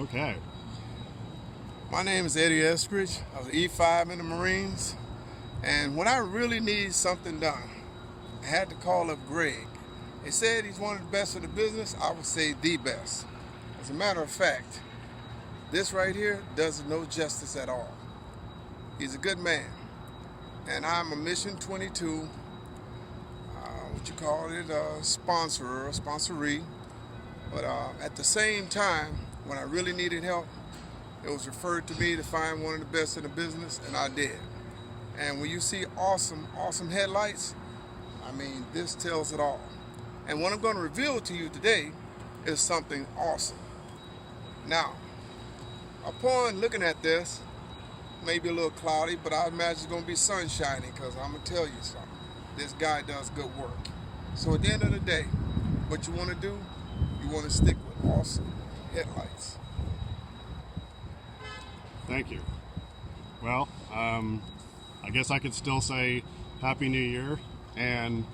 Okay. My name is Eddie Eskridge. I was E5 in the Marines, and when I really need something done, I had to call up Greg. They said he's one of the best in the business. I would say the best. As a matter of fact, this right here does it no justice at all. He's a good man, and I'm a Mission 22, sponsor or sponsoree. But at the same time, when I really needed help, it was referred to me to find one of the best in the business, and I did. And when you see awesome headlights, I mean, this tells it all. And what I'm going to reveal to you today is something awesome. Now, upon looking at this, maybe a little cloudy, but I imagine it's going to be sun shining, because I'm going to tell you something. This guy does good work. So at the end of the day, what you want to do, you want to stick with awesome headlights. Thank you. Well, I guess I could still say Happy New Year, and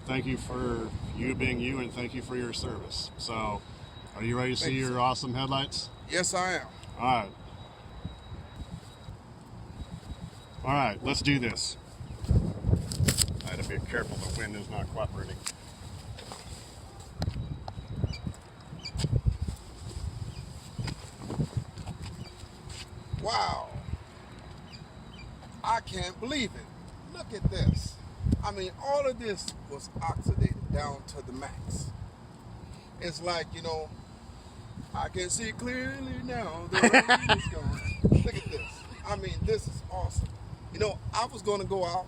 thank you for you being you, and thank you for your service. So, are you ready to see your awesome headlights? Yes, I am. All right. All right, let's do this. I had to be careful the wind is not cooperating. Wow. I can't believe it. Look at this. I mean, all of this was oxidated down to the max. It's like, I can see clearly now the rain is gone. Look at this. I mean, this is awesome. I was going to go out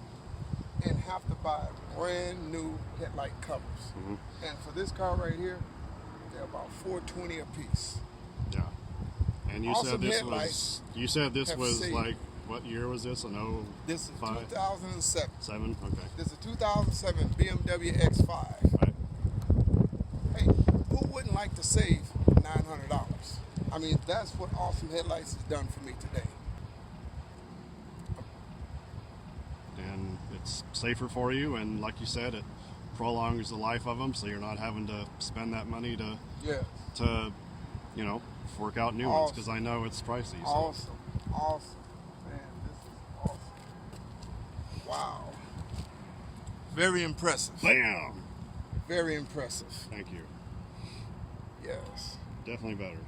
and have to buy brand new headlight covers. Mm-hmm. And for this car right here, they're about $4.20 a piece. Yeah. And you awesome said this was like, what year was this? This is 2007. 7? Okay. This is a 2007 BMW X5. Right. Hey, who wouldn't like to save $900? I mean, that's what Awesome Headlights has done for me today. And it's safer for you, and like you said, it prolongs the life of them, so you're not having to spend that money to fork out new ones, because I know it's pricey. So. Awesome. Man, this is awesome. Wow. Very impressive. Bam! Very impressive. Thank you. Yes. Definitely better.